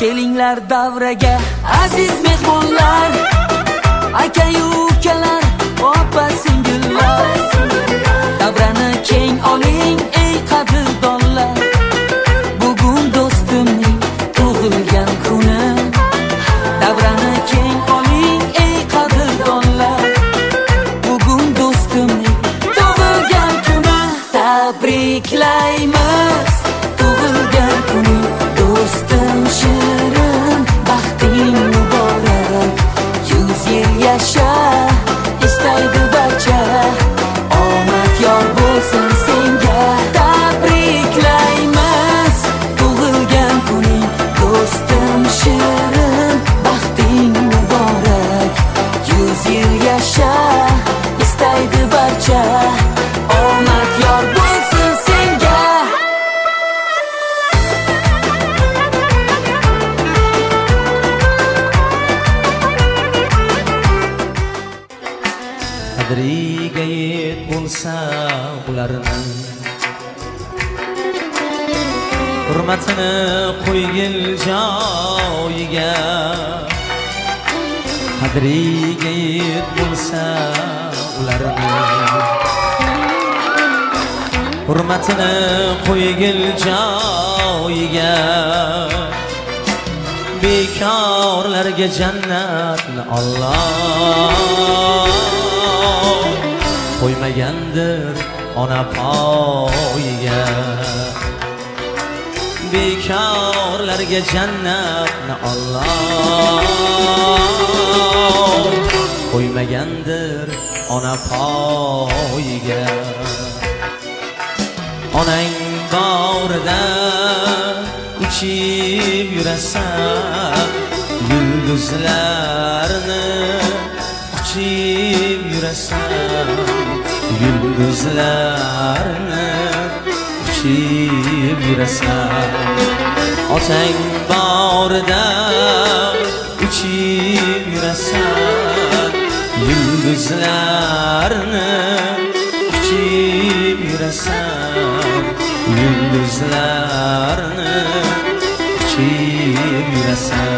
kelinglar davraga aziz mehmonlar, aka-yu ukalar, opa singillar. Davrani keng oling ey qadrdonlar, bugun do'stimning tug'ilgan kuni. Davrani keng oling ey qadrdonlar, bugun do'stimning tug'ilgan kuni. Tabriklaymiz tug'ilgan kuning, do'stim shirin, baxting muborak. 100 yil yasha istaydi barcha, omad yor bo'lsin senga. Tabriklaymiz tug'ilgan kuning, do'stim shirin, baxting muborak. 100 yil yasha istaydi barcha, omad yor bo'lsin senga. Qadriga yet bo'lsa ularning, hurmatini qo'ygil joyiga. Qadriga yet bo'lsa ularning, hurmatini qo'ygil joyiga. Bekorlarga jannatni Alloh qo'ymagandir ona poyiga. Bekorlarga jannatni Alloh qo'ymagandir ona poyiga. Onang bag'rida uchib yurasan, yulduzlarni quchib yurasan, yulduzlarni quchib yurasan. Otang bag'rida uchib yurasan, yulduzlarni quchib yurasan, yulduzlarni quchib yurasan.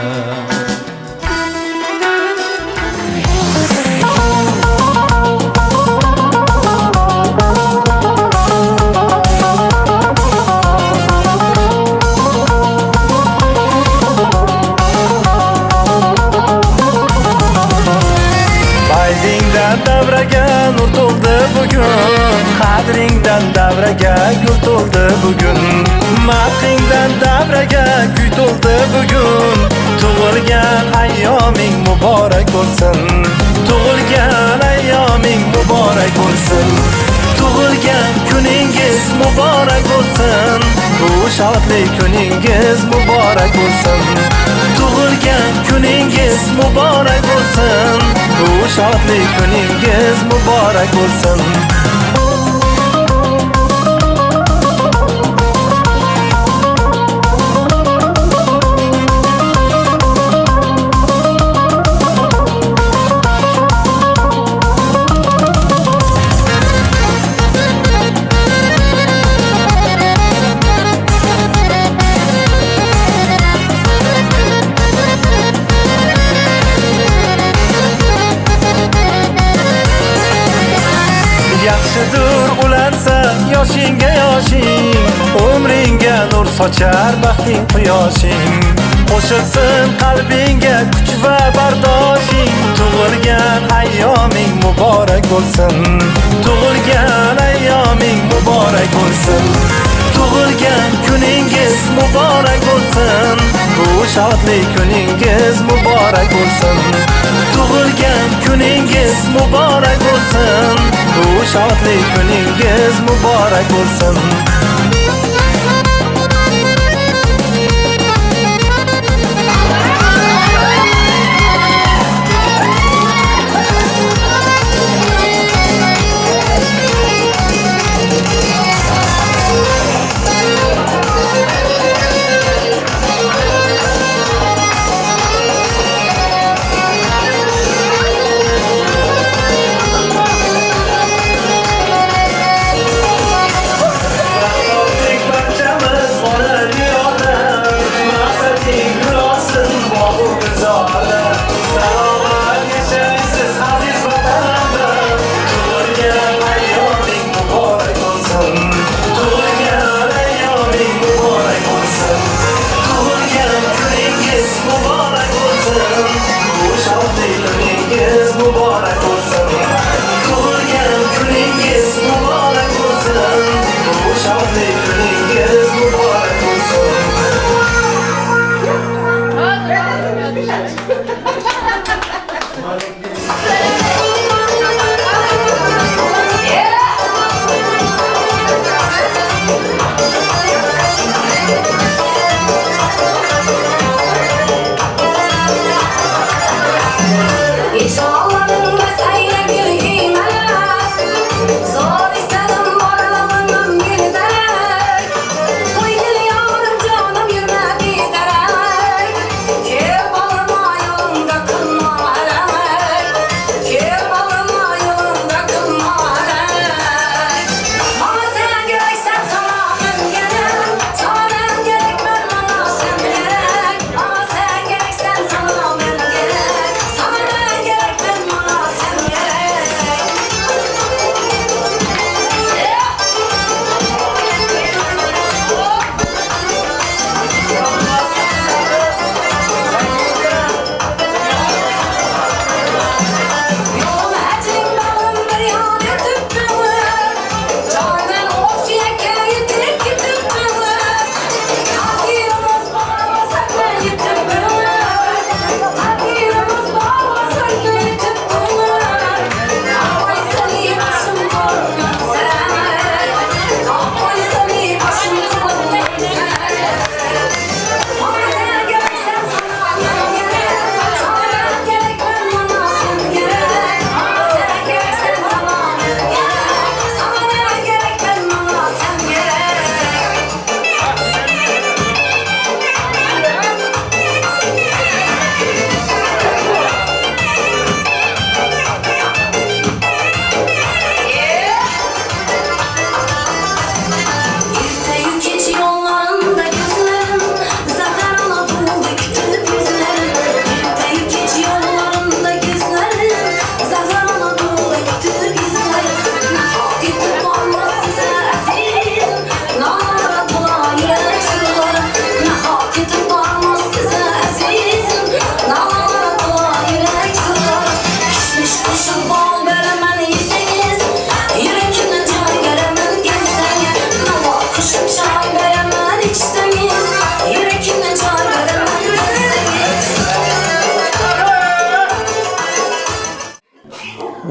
Davraga nur to'ldi bugun, qadringdan davraga gul to'ldi bugun, madhingdan davraga kuy to'ldi bugun. Tug'ilgan ayyoming muborak bo'lsin, tug'ilgan ayyoming muborak bo'lsin, tug'ilgan kuningiz muborak bo'lsin, bu shodli kuningiz muborak bo'lsin, tug'ilgan kuningiz muborak bo'lsin, bu shodli kuningiz muborak bo'lsin. Yaxshidir ulansa yoshingga yoshing, umringga nur sochar baxting quyoshing. Qo'shilsin qalbingga kuch va bardoshing, tug'ilgan ayyoming muborak bo'lsin, tug'ilgan ayyoming muborak bo'lsin, tug'ilgan kuningiz muborak bo'lsin, bu shodli kuningiz muborak bo'lsin, tug'ilgan kuningiz muborak bo'lsin, bu shodli kuningiz muborak bo'lsin.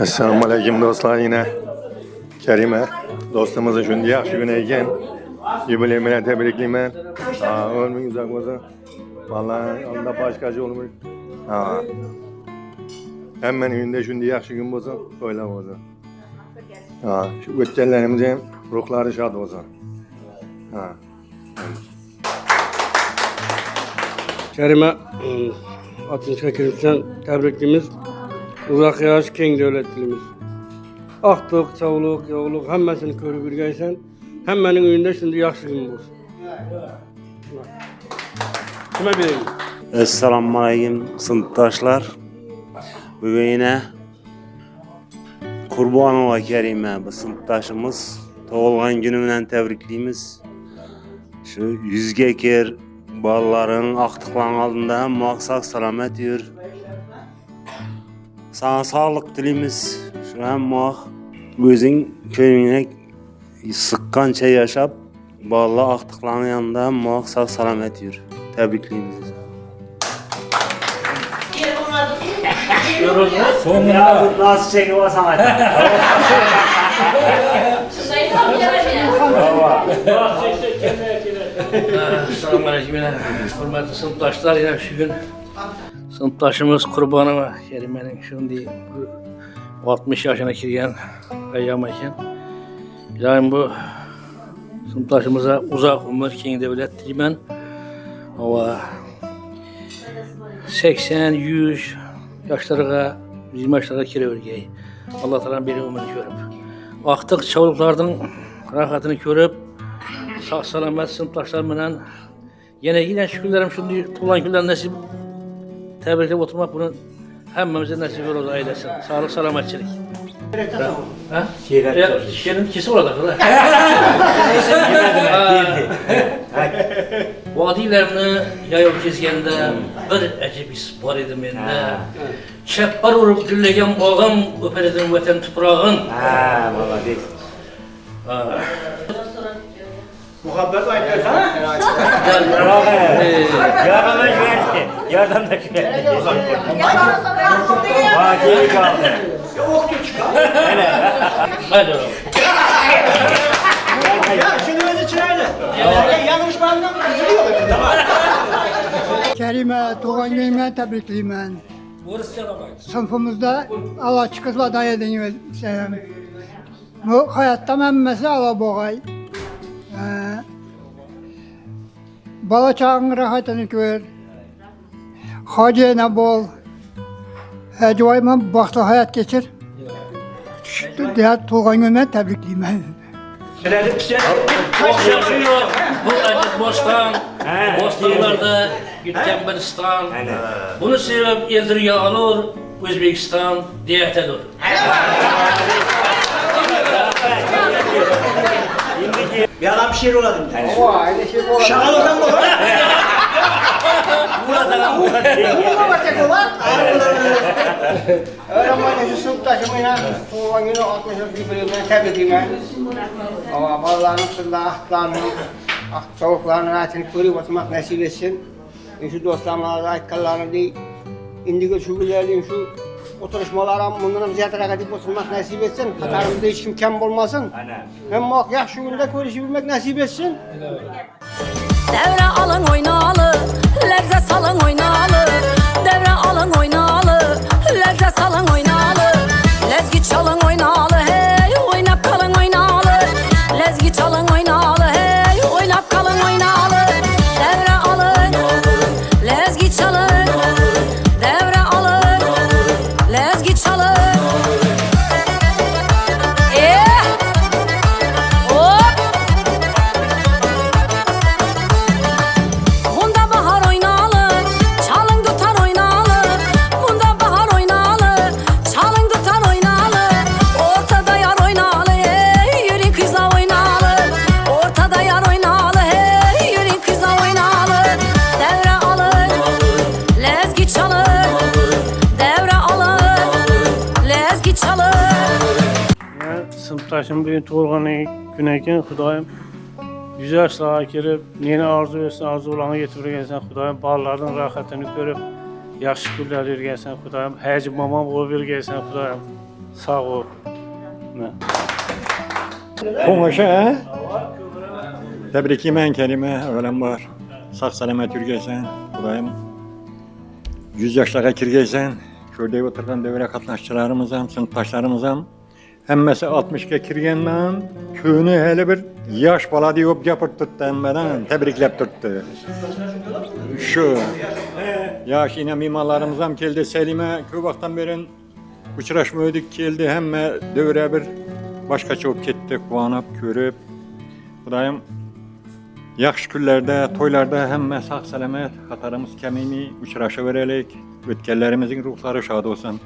Assalomu alaykum do'stlar, yine Karima do'stimizni shunday yaxshi kun ekan. Yubiley bilan tabriklayman. O'lming uzoq bo'lsin. Vallahi unda boshqacha bo'lmay. Hammaning uyida shunday yaxshi kun bo'lsin, to'ylar bo'lsin. Shu o'tganlarimiz ham ruhlari shod bo'lsin. Karima 60 kirimizdan tabriklaymiz. Uzaq yaş, keng davlat tilimiz. Aqtoq, sağlıq, yo'qluq hammasini ko'rib yurgaysan. Hammaning uyida shunday yaxshi kun bo'lsin. Kime bereyim? Assalomu alaykum sinfdoshlar. Bugun yine Qurbonova Karima bu sinfdoshimiz tug'ilgan kuni bilan tabriklaymiz. Shu 100 ga kir bolaların aqtiqlan oldinda muvaffaq salomat yur. Sana sağlık dilimiz. Şu an özün ko'nglingga sıqqancha yaşap bolalar aqtiqlan yanında muvaffaq salomat yur. Tabriklaymiz. Sonunda nasıl çekiyor sana? Selamun aleyküm. Hürmetli sınıftaşlar, yine şu gün sınıftaşımız Qurbanova Kerime'nin şundi 60 yaşına kirgen ayyam ekan. İlahim bu sınıftaşımıza uzak ömür, keng devlet dilemen. Ama 80, 100 yaşlarına, 120 yaşlarına kirevergey. Allah Teala bir ömür görüp. Aqtiq çavuklardan rahatını görüp, sağ salamet sınıftaşlar bilen yine şükürlerim şimdi tuğulan günler nasip tebrikleyip oturmak bunu hemmemize nasip olur ailesin. Sağlık, selametçilik. Ha? Şiirin ikisi orada kadar. Vadilerini yayıp gezgende bir acib his var idi mende. Çepbar vurup güllegen bağım, öperedim vatan tuprağın. Muhabbet aytıyorsan. Yardım da şöyle. Hadi oğlum. Ya şimdi özü çıraydı. Yanlış bandım kızılıyor. Tamam. Kerime, Tuğan Göymen tebrikliyim. Sınıfımızda Allah çıkızla dayadığını sevim. Bu hayatta memmesi Allah boğay. Bala çağın rahatını gör. Hacıyla bol. Hacıvayma baktı hayat geçir. Diğer Tuğan Göymen tebrikliyim. Yaşıyor bu acık bostan, bostanlarda gitken bir stan. Bunu sevip eldiriye alır, Özbekistan diyetedir. Bir adam şiir oladım. Şakal olsam mı olur? Burada bakacak olan. Öyle maalesef sınıftaşımıyla Tuğan günü 60 yılını tebrikliyim. Ama ballarının sırda ahtlarını, soğuklarının ayetini görüp oturmak nasip etsin. Şu dostlarımla ayetkallarını değil, indiki şu günlerin şu oturuşmalara bundan ziyade rakatip oturmak nasip etsin. Katarımızda hiç kim kem olmasın. Hem yaxşı günde görüşebilmek nasip etsin. Devre alın oynalı, lezzet salın oynalı. Devre alın oynalı, lezzet salın oynalı. Lezgi çalın oynalı, hey oynap kalın oynalı. Lezgi çalın oynalı, hey oynap kalın oynalı. Devre alın, lezgi çalın. Devre alın, lezgi çalın. Hop! Bunda bahar oynalı, çalın tutar oynalı. Bunda bahar oynalı, çalın tutar oynalı. Ortada yar oynalı, hey yürü kızla oynalı. Ortada yar oynalı, hey yürü kızla oynalı. Devre alın, lezgi çalın. Devre alın, lezgi çalın. Sınıftaşım bugün tuğulğan güneyken Xudayım 100 yaşlara girip yeni arzu etsin, arzularını getirgen Xudayım ballardan rahatını görüp yaxşı günler vergen Xudayım. Hacı mamam ol vergen Xudayım. Sağ ol. Konuşa. Tebrikliyim Kerime. Öğlen var. Sağ selamet yürgeysen. Kudayım. 100 yaşlara kirgeysen. Körde oturan devre katlaşçılarımızam, sınıftaşlarımızam. Hemmesi 60'ga kirgenden köyünü hele bir yaş bala deyip yapırt tuttu emmeden. Tebriklep tuttu. Şu. Yaş yine mimarlarımızam geldi. Selime köy vaktan beri uçraşmıyorduk geldi. Hemme devre bir başka çok kettik, kuanıp, körüp. Kudayım. Yaxşı günlerde, toylarda hemme sağ selamet, hatarımız kemini uçraşı verelik. Ötkellerimizin ruhları şad olsun.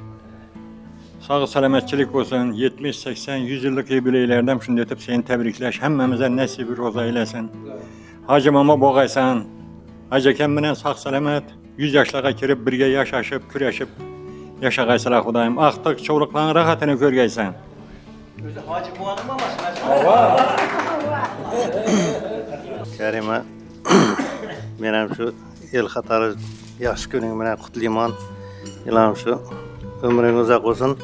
Sağ selametçilik olsun. 70, 80, 100 yıllık yubileylerden şimdi ötüp seni tebrikleş. Hemmemize nesibi roza eylesin. Hacı mama boğaysan. Hacı kemminen sağ selamet. 100 yaşlara kirip birge yaşaşıp, küreşip yaşagaysalar Kudayım. Aktık çoğulukların rahatını görgeysen. Hacı Muhan'ın maması. Kerime, benim şu el hatarı yaş günün bilen kutlayman. İlam şu ömrün uzak olsun.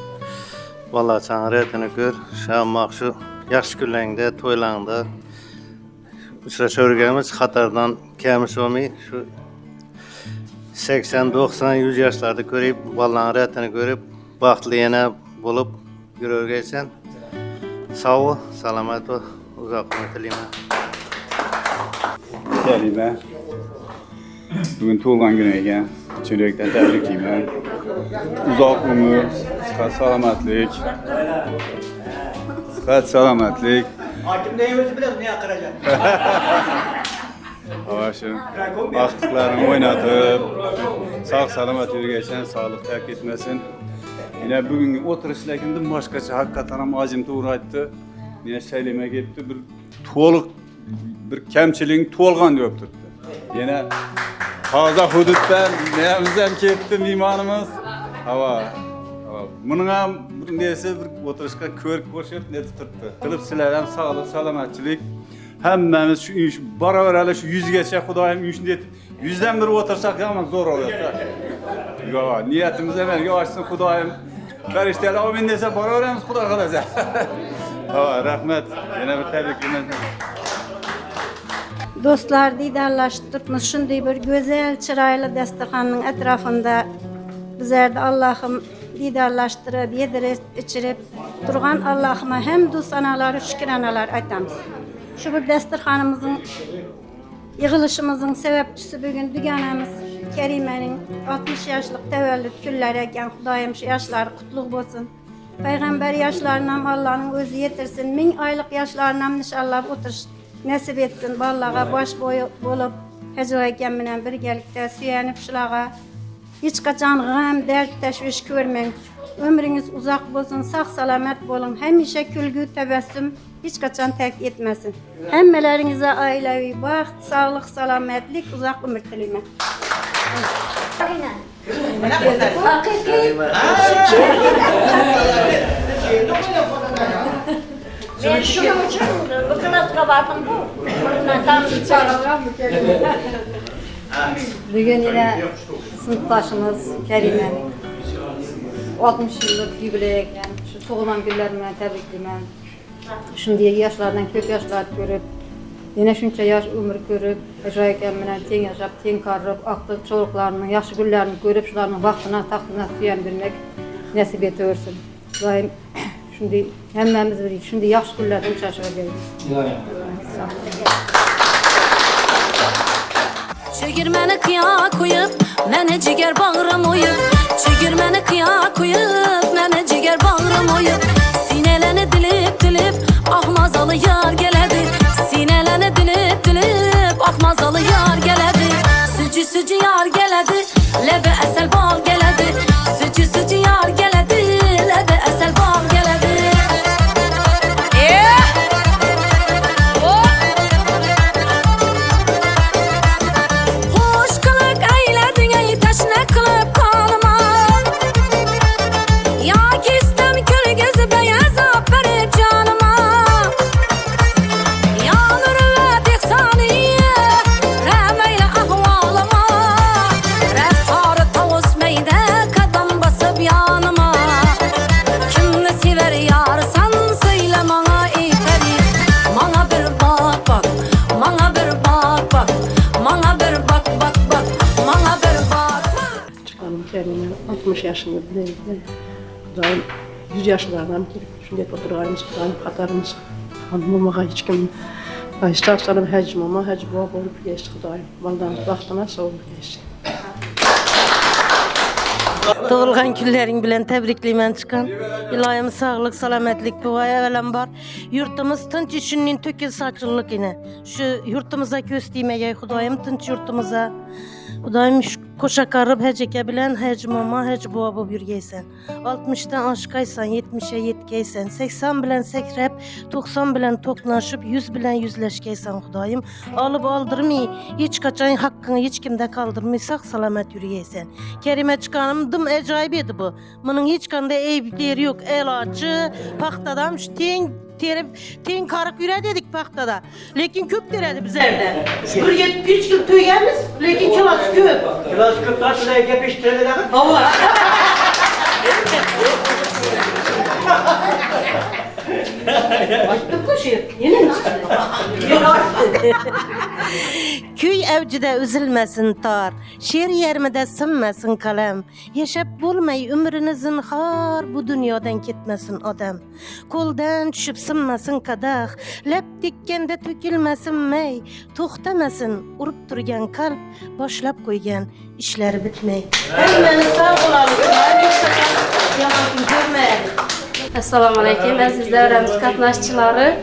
Vallahi sana reytini gör. Şamak şu yaş günlerinde, toylarında uçraşırgemiz hatardan kemiş olmayı. Şu 80, 90, 100 yaşlarda görüp, vallahi reytini görüp, baktlı yine bulup görürgeysen. Sağ ol, selamet ol, uzak olun. Kerime, bugün tuğulgan günü eken, çörekten tebrikliyim. Uzak ömür, sıhhat salamatlik. Sıhhat salamatlik. Hakim deyimizi bilir niye kıracak? Avaşı, aktıklarını oynatıp, sağ salamat yürüygeçen, sağlık terk etmesin. Yine bugün oturuşlarında başkaça hakikaten ama acım uğrattı. Yine söyleme gitti, bir tuğuluk, bir kemçiliğin tuğulgan diyor tuttu. Yine fazla huduttan neyimizden ketdi mimarımız. Hava. Bunun bir neyse bir oturuşka körk koşup ne tuturdu. Kılıp siler hem sağlık, salamatçılık. Hemmemiz şu iş, baraber şu 100 geçe Kudayım işini etip, 100'den biri otursak ama zor oluyor. Ya niyetimiz evvel yavaşsın Kudayım. Karıştayla o min dese baraberimiz Kuday kalacak. Hava, rahmet. Yine bir tebrikimiz. Dostlar didarlaştırmış şunday bir güzel çıraylı dasturxanın etrafında bizlerde Allah'ım didarlaştırıp, yedirip, içirip durgan Allah'ıma hem dostanalar, şükranalar aytamiz. Şu bir dasturxanımızın, yığılışımızın sebepçisi bugün düganemiz Kerime'nin 60 yaşlık tevellüt günleri eken Kudayım şu yaşları kutluk olsun. Peygamber yaşlarından Allah'ın özü yetirsin. 1000 aylık yaşlarından inşallah oturuş nasip etsin. Vallaha baş boyu bolup hecrayken bilen birgelikte süyenip şulağa hiç kaçan gam, dert, teşviş görmeyin. Ömrünüz uzak olsun, sağ salamet bolun. Hemişe külgü, tebessüm hiç kaçan terk etmesin. Hemmelerinize ailevi baxt, sağlık, salametlik, uzak ömür dileyim. Ben şunun için bu klasika vardım bu. Bugün yine sınıftaşımız Kerime'nin 60 yıllık yubileyken şu tuğulan günlerime tebrikliyim. Şimdi yaşlardan köp yaşlar görüp, yine şunca yaş ömür görüp, yaşayken bilen ten yaşap, ten karıp, aktık çocuklarının, yaşlı günlerini görüp, şularının vaktına, tahtına süyendirmek nasip ediyorsun. Daim şimdi hemmemiz bir, şimdi yaşlı günlerde uçaşırız. Çekirmeni kıya koyup, mene ciger bağrım oyup. Çekirmeni kıya koyup, mene ciger bağrım oyup. Sineleni dilip, ahmazalı yar geledi. Sineleni dilip, ahmazalı yar geledi. Sücü yar geledi, lebe esel bal geledi. Sücü yar geledi, lebe esel bal geledi. ben 60 yaşında bileyim. Kudayım 100 yaşlardan gelip şimdi oturağımız kudayım katarımız hanım olmağa hiç kim sağ salim hacım ama hacı baba olup geçti kudayım. Vallahi vaxtına sağ olup geçti. Doğulgan günlerin bilen tebrikliymen çıkan. İlayim sağlık, salametlik bu ay evvelen var. Yurtumuz tınç işinin tökül saçıllık yine. Şu yurtumuza göstermeye Hudayım tınç yurtumuza. Hudayım koşa karıp heceke bilen hec mama hec baba bürgeysen. 60'tan aşkaysan 70'e yetkeysen. 80 bilen sekrep 90 bilen toknaşıp 100 bilen yüzleşkeysen Hudayım. Alıp aldırmay hiç kaçan hakkını hiç kimde kaldırmaysak salamet yürüyeysen. Kerime çıkanım dım acayip edi bu. Bunun hiç kanda eyipleri yok. El açı paktadan şu ten karık yüre dedik paktada. Lekin köp deredi biz evde. Bir 70 kilo tüyemiz, lekin kilası köp. Kilası köp daha şuraya gepiştirelim. Allah. Başlık koşuyor. Yine nasıl? Köy evcide üzülmesin tar, şiir yermede sınmesin kalem. Yaşap bulmay ömrünüzün har, bu dünyadan gitmesin adam. Koldan düşüp sınmasın kadah, lep dikkende tökülmesin mey. Toxtamasın urup turgan kalp, başlap koygan işler bitmey. Hemen sağ olalım. Yalan görmeyelim. Assalamu alaikum, aziz davramiz katnaşçıları.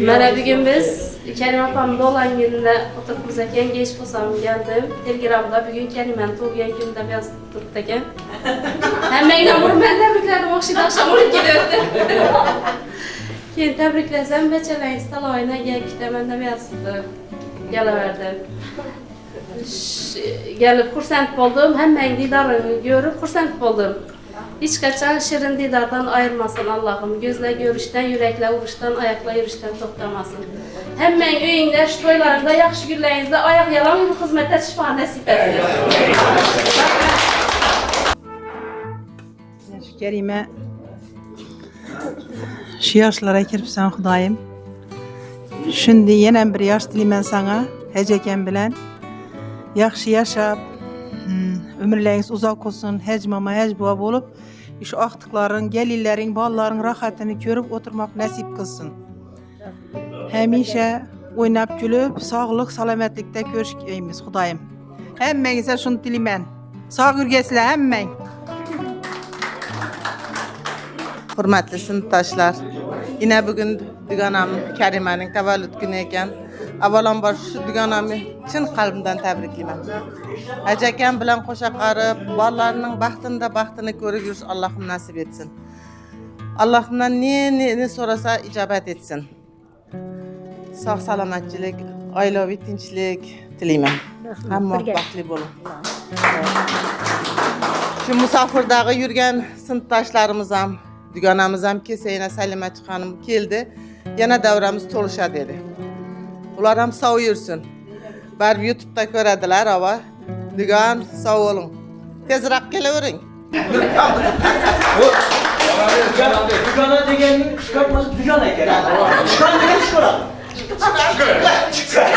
Mana bugün biz Kerim apamın doğulan gününde oturup eken geç bolsam geldim. Telegramda bugün Kerim'in tug'ilgan gününde biraz turibdi ekan. Hammangdan burun men tabrikladim, o'xshaydi oqshom olib kelyapti. Keyin tabriklasam, bechalang staloyina ikkita menda biraz kelaverdi. Gelip xursand bo'ldim, hammang diydorini ko'rib xursand bo'ldim. Hiç kaçan şirin didardan ayırmasın Allah'ım. Gözle görüşten, yürekle vuruştan, ayakla yürüyüşten toxtamasın. Hemen öyünde, şu toylarında, yaxşı günlerinizde ayak yalan bir hizmete şifa nasip etsin. Kerime, şu yaşlara kiripsen Hudayım. Şimdi yenen bir yaş dilemen sana, heceken bilen. Yaxşı yaşap, ömürleriniz uzak olsun, hec mama, hec baba olup, şu aktıkların, gelillerin, balların rahatını görüp oturmak nasip kılsın. Hemişe oynap gülüp, sağlık, salametlikte görüşkeyimiz Hudayım. Hemmenize şunu dilemen. Sağ ürgesile hemmen. Hürmetli sınıftaşlar, yine bugün düganam Kerime'nin tavallud günü eken. Avalanbar şu düganamı çın kalbimden tebrikliyim. Heceken bilen koşa karıp, ballarının bahtını görür Allah'ım nasip etsin. Allah'ımdan ne sorasa icabet etsin. Sağ salametçilik, ailevi tinçlik dileyim. Hem muhabbetli olun. Şu musafirdağı yürgen sınıftaşlarımızam, düganamızam keseyine Selime çıkanım geldi. Yana davramız toluşa dedi. Ular sağ yürüsün. Bari YouTube'da görediler ama dügan sağ olun. Tezrak geliverin. Dükkana degenin çıkartması dükkana eken. Çıkan degen çıkaralım. Çıkar.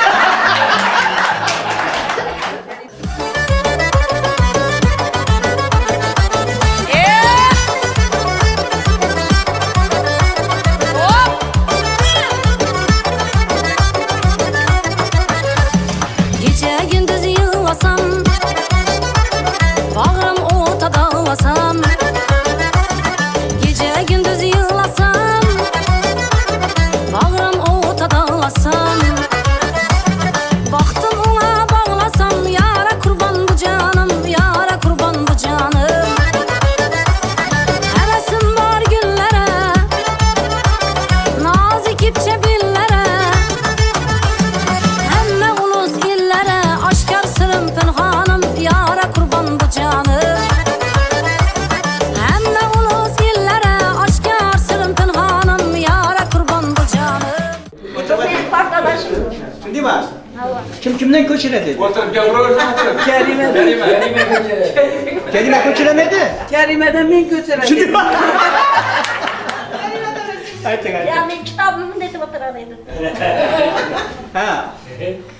Değil mi? Kim kimden köçüredi? Kerime köçüremedi. Kerime'den ben köçüremedim. Ya ben kitabımı dedi oturalıydım. Ha.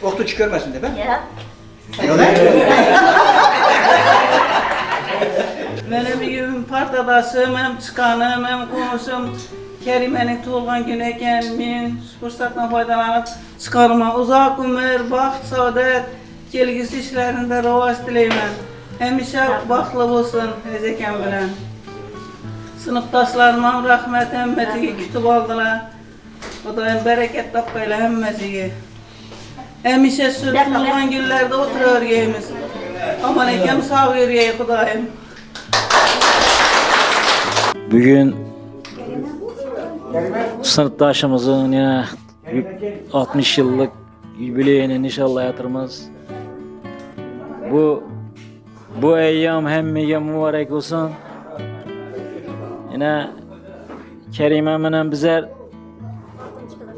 Oktu çıkarmasın de ben. Ya. Öyle. arkadaşım, hem çıkanım, hem konuşum. Kerime'nin tuğulgan günü eken, men şu fırsatdan faydalanıp çıkarma. Uzak ömür, baxt, saadet, kelgisi işlerinde ravaş dileymen. Hemişe baxtlı bolsun Hezeken bilen. Sınıfdaşlarıma rahmet, hemmetiga kütüp aldılar. Xudoyim bereket tapayla hemmesiga. Hemişe şu tuğulgan günlerde otururgeymiz. Aman ekem sağ vergey Xudoyim. Bugün sınıftaşımızın yine 60 yıllık jubileyini inşallah yatırmaz. Bu eyyam hemmege mübarek olsun. Yine Kerime menen bizler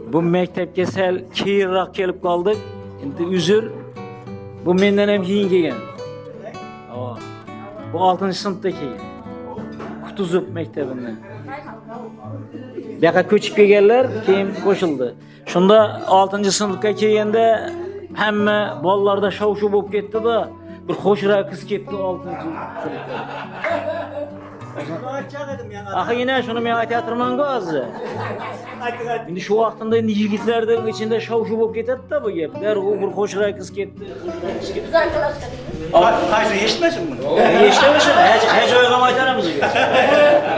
bu mektepke sel keyirrak kelip kaldık. Şimdi üzür. Bu menden hem keyin kelgen. Bu 6. sınıfta kelgen. Kutuzuk mektebinden. Baka köçüp kelgenler keyin koşuldu. Şunda 6. sınıfka kelgende hemme bolalarda şov-şov bolup ketdi da bir hoşra kız ketdi 6. sınıfta. Axı yine şunu men aytayatırman azı. Şimdi şu vaqtında endi yigitlarning içinde şov-şov bolup ketadi da bu gap. Derhol bir hoşra kız ketdi. Qaysi eshitmasin bunu? Eshitmasin. Hech joyga aytaramiz.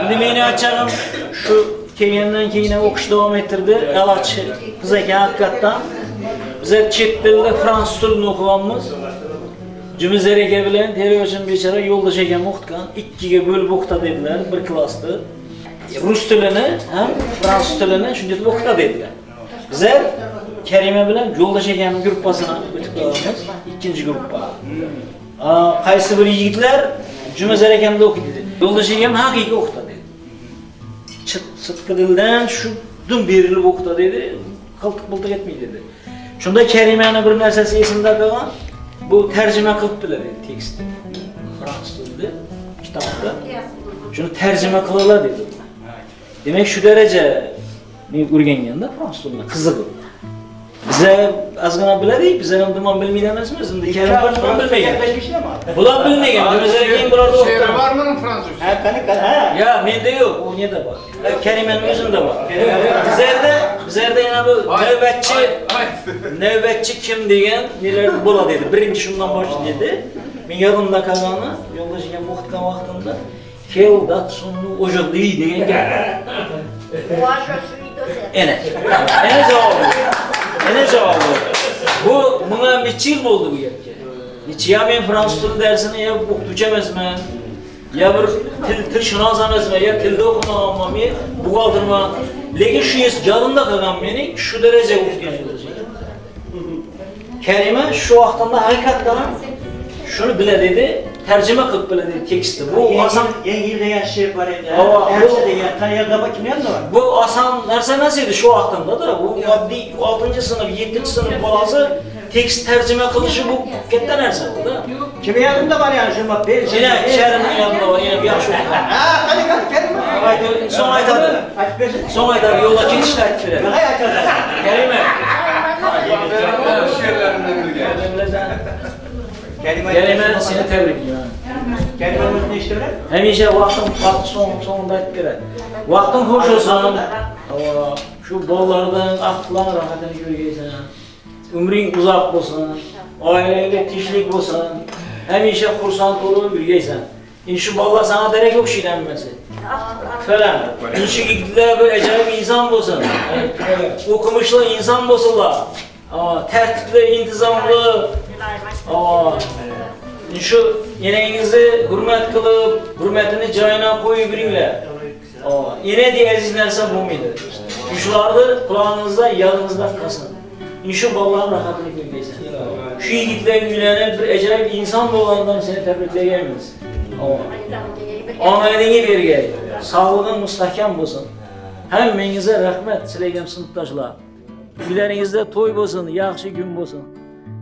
Endi meni aytchagim şu kelgandan keyin o'qish davom ettirdi. Aloqchi qiz ekan haqiqatdan. Bizlar chet tilida fransuz tilini o'qiganmiz. Cümizler eke bilen televizyon beçara yoldaş eken o'qitgan. 2ga bo'lib o'qita dedilar bir klassda. Rus tilini ham fransuz tilini shunday deb o'qita dedilar. Bizlar Kerime bilan yoldaş eken gruppasini o'tib qolamiz. 2-gruppa. Qaysi bir yigitlar Cümizler ekamda o'qiydi. Yoldaş ekam haqiqiy o'qita dedi. Çıtqı dildan shu dum berilib o'qita dedi. Qiltiq-bultiq etmeydi dedi. Shunda Kerimani bir narsasi esimda qolgan. Bu tercüme kılıp bile dedi teksti. Fransız dilinde kitapta. Şunu tercüme kılırlar dedi. Demek şu derece urgenganda Fransız dilinde kızık. Bize azgına biledik, bize duman bilmeyi demezmiz. Şimdi Kerim Başkan bilmeyen. Bu da bilmeyen. Mesela kim burada Şehri var mı Fransız? Ya mende yok, o ne de var. Kerime'nin özünde var. Bizlerde yine bu növbetçi kim degen neler bola dedi. Birinci şundan başlı dedi. Men yadımda kalganı, yoldaş ekan o'qitgan vaqtimda kel datsunu ojol dey degan gap. Ene cevabı. Bu buna neçe yıl oldu bu gapga? Neçe ya men fransız tili dersini ya o'qituvchi emasman. Ya bir tilshunos emasman, ya tilda o'qimaganman, buxgalterman. Lekin shu yodimda qolgan mening shu darajaga o'qitgan yoldash ekan. Kerime şu vaqtimda haqiqatdan şunu bile dedi, tercüme qilib bile dedi teksti. Bu asan Yengil degan she'r bor edi. Yaxshi degan tayyorda kim yandı var? Bu asan narsa emas edi şu vaqtimda da. Bu oddiy 6. sınıf, 7. sınıf bolasi tekst tercüme qilishi bu katta narsa bu da. Kim yanında var yani şunu bak. Yine şehrimin yanında var, yine bir yaxshi. Hadi Kerim. Son aytadı. Son aytadı, yo'lda ketishni aytib beradi. Nima aytadi? Kerime. Kerime seni tebrikliyorum. Kerime özünü iştirar. Hemişe vaktin sonunda aytib beradi. Vaqting xo'sh olsun. Şu bollardan aqlan rahatini ko'rgaysan. Umring uzoq bo'lsin. Oilaga tinchlik bo'lsin. Hamisha xursand bo'lib yurgaysan. Shu bolalar sana derek o'qishdan emas. Falan. Shu yigitlar bir ajoyib inson bo'lsin. O'qimishli inson bo'lsinlar. Tertipli, intizomli. Shu yenengizni hurmat qilib, hurmatini joyiga qo'yib yuringlar. Yine diye aziz narsa bo'lmaydi. Shularni qulog'ingizda, yodingizda qolsin. Shu bolalar rohatini ko'rgaysan. Shu yigitlar uylanib bir ajoyib inson bo'lganidan seni tabriklaymiz. Omadingga bergay. Sog'lig'ing mustahkam bo'lsin. Hammangizga rahmat tilayman sinfdoshlar. Uylaringizda to'y bo'lsin, yaxshi kun bo'lsin.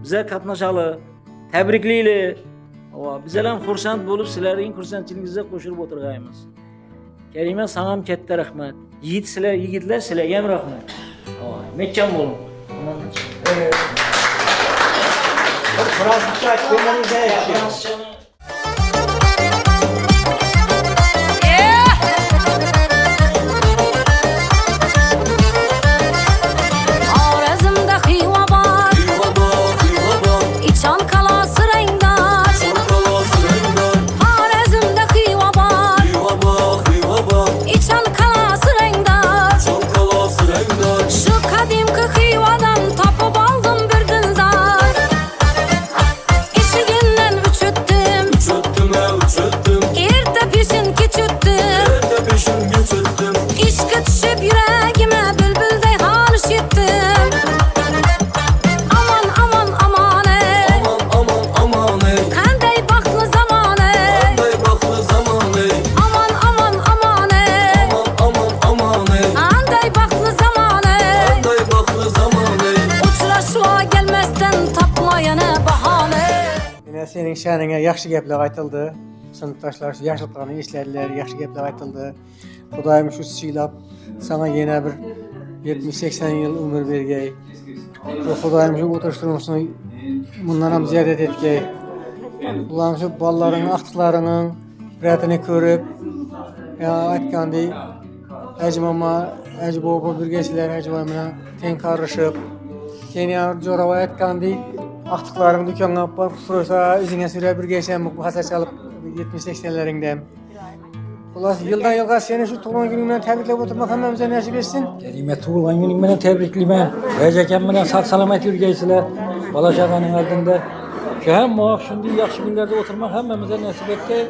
Bizlar qatnashali, tabriklaylik. Bizlar ham xursand bo'lib, sizlarning xursandchiligingizga qo'shilib o'tirgaymiz. Kerime sana ham katta rahmat. Yigitlar sizlarga ham rahmat. Mekkan bo'lin. Fransızca aytib berganingizda yaxshi. senin şanına yaxşı gepler aytıldı. Sınıftaşlar yaşlıklarını işlediler, yaxşı gepler aytıldı. Xudayım şu silap sana yine bir 70-80 yıl ömür vergey. Şu Xudayım şu oturuşturmasını bundan ham ziyaret etgey. Ulan şu balların aktıklarının biratini körüp ya aytgandey Hacı mama, Hacı baba birgeçiler Hacı babamla ten karışıp Kenya jorava aytgandey aktıklarını dükkanına apar fırsa izine süre birgeçem bu hasa çalıp 70-80'lerinde. Ulan yıldan yılga seni şu tuğlan gününden tebriklep oturmak hammamize nasip etsin. Kerime tuğlan günün bilen tebrikliymen. Eceken bilen sağ salamet yürgeysizler. Bala şakanın ardında. Hem muhak şimdi yaxşı günlerde oturmak hemmemize nasip etti.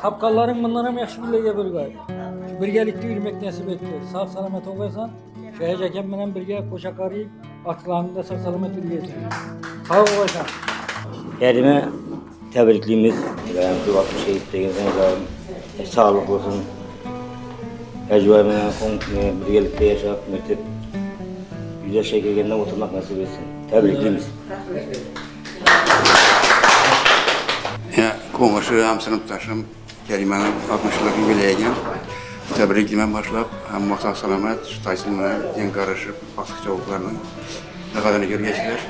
Tapkalların bundan hem yaxşı günlerge bölgay. Birgelikte yürümek nasip etti. Sağ salamet olgaysan, şu eceken bilen birge koşak arayıp atlarında sağ salamet yürgeysin. Sağ olgaysan. Kerime tebrikliyimiz. Yani şu vakti şehit degenizden lazım. Sağlık olsun. Ecvayla birgelikte yaşayıp mütip. Güzel şey gelgenden oturmak nasip etsin. Tebrikliyimiz. Ya konuşu hem sınıftaşım Kerime'nin 60'lık yubileygen. Tebriklimen başlap hem maksat salamet, Taysın'la en karışıp aksak çavuklarının ne kadarını görgeçler.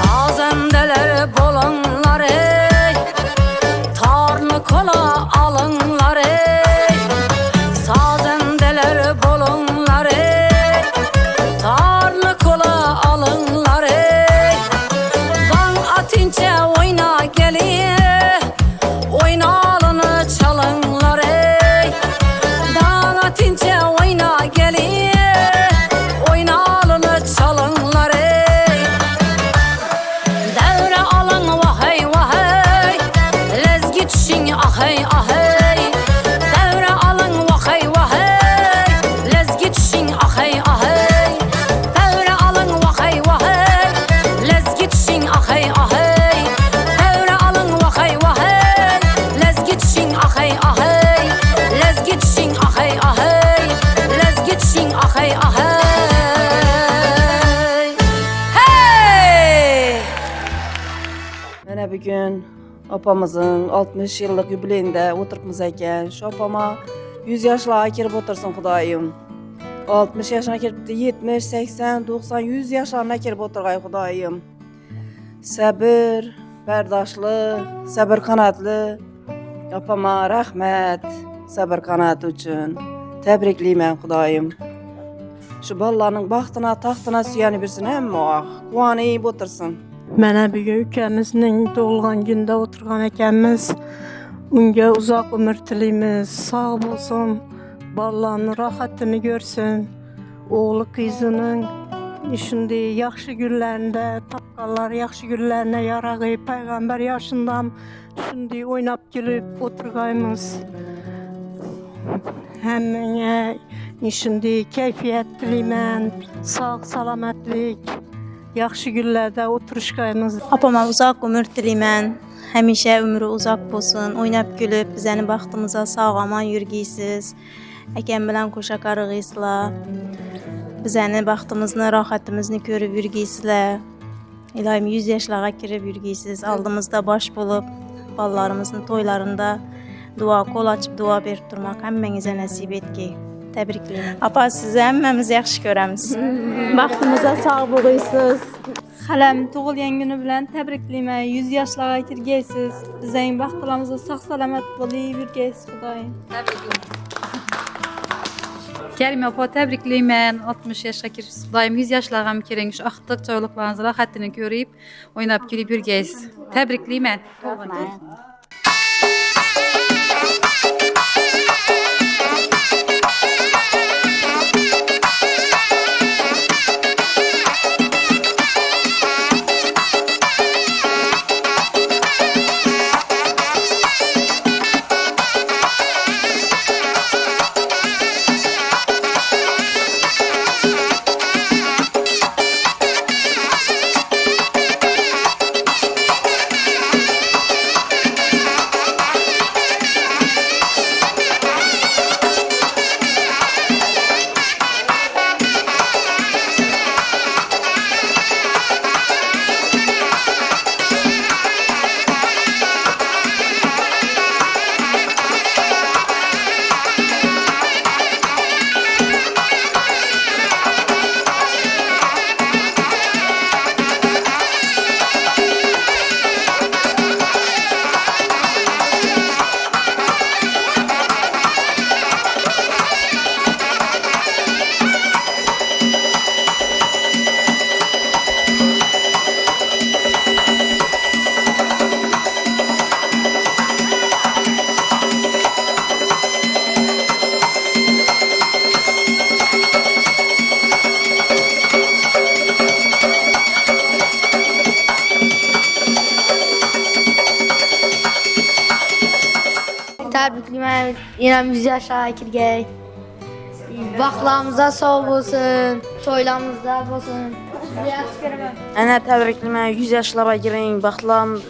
Sazendeler bolanlar ey, tarlı kola alınlar ey. Sazendeler bolanlar ey, tarlı kola alınlar ey. Van atince oyna geliyor, oynalını çalınlar ey. Dan atince oyna geliyor, oynalını çalınlar ey. Devre alın vahey vahey, lezgi çişin ahey ahey. Devre alın vahey vahey, lezgi çişin ahey ahey. Devre alın vahey vahey, lezgi çişin ahey ahey. Devre alın vahey vahey, lezgi çişin ahey ahey. Lezgi çişin ahey ahey, lezgi çişin ahey ahey. Hey! Mene bugün apamızın 60 yıllık yubileyinde oturupmuz eken. Şu apama 100 yaşlığa kirip otursun Xudayım. 60 yaşına kiripti, 70, 80, 90, 100 yaşlarına kirip oturgay Xudayım. Sabır, berdaşlı, sabır kanatlı. Apama rahmet, sabır kanatı üçün. Tebrikliymen Xudayım. Şu ballarının baxtına, taxtına süyeni birsin hem o kuanayıp otursun. Mənə bugün ülkəmizin doğulğan gündə oturğan ekənmiz. Unga uzaq ömür tiləyimiz, sağ olsun, ballarının rahatını görsün. Oğlu qızının şimdi yaxşı günlərində, tapqallar yaxşı günlərinə yarağı, Peyğəmbər yaşından şimdi oynab gülüb oturğaymız. Həmmənə şimdi keyfiyyət tiləyimən, sağ salamatlik, yaxşı günlərdə oturuşqaymız. Apama uzaq ömür diləyimən. Həmişə ömrü uzaq olsun. Oynab gülüb bizəni baxtımıza sağaman yürgiysiz. Əkən bilən qoşaq arığıysıla. Bizəni baxtımızını, rahatımızını görüb yürgiysizlər. İlahim 100 yaşlığa kirib yürgiysiz. Aldığımızda baş bulub ballarımızın toylarında dua qol açıb dua verib durmaq həmmənizə nəsib etki. Təbrikliyim. Apa sizə həmməmiz yaxşı görəmiz. Baxtımıza sağ bulğuysuz. Xələm tuğulyan günü bilən təbrikliyimə 100 yaşlığa kirgeysiz. Bizəyin baxtlarımıza sağ salamat bulayıb yürgeysiz Xudayım. Kerime apa təbrikliyimən 60 yaşa kirib daim 100 yaşlığa kirin şu axtıq çoğuluqlarınızı rahatını görüb oynab gülüb yürgeysiz. Təbrikliyimən. dilemen. Yine 100 yaşa kirgey. Baxtlarımıza sağ olsun, toylarımızda olsun. Ana təbrikləmə 100 yaşlara girin.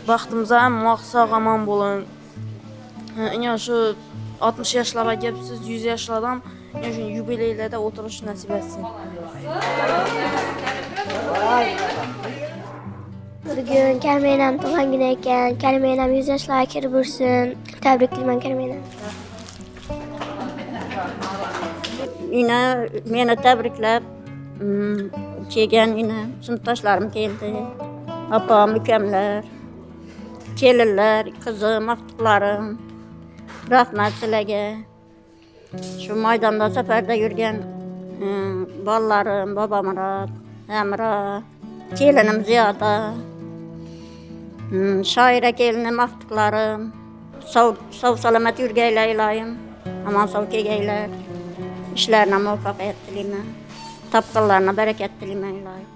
Baxtımıza sağaman bolun. Yəni şu 60 yaşlara gəlibsiz, 100 yaşlardan yəni şu yubileylərdə oturuş nəsib etsin. Bugün Kerime'yle doğan güneyken Kerime'yle 100 yaşlara kirbursun. Təbrikliyim Kerime'yle. Yine beni tebrikler. Çeken yine sınıftaşlarım geldi. Apa mükemmel. Gelirler, kızım, aktıklarım. Rahmet silege. Şu maydanda seferde yürüyen ballarım, babam Murat, Emrah, gelinim Ziyada. Şaire gelinim, aktıklarım. Sağ salamet yürgeyle ilayım. Aman sağ kegeyler. İşlerine muvaffakiyet dilime. Tapkıllarına bereket dilime ilayım.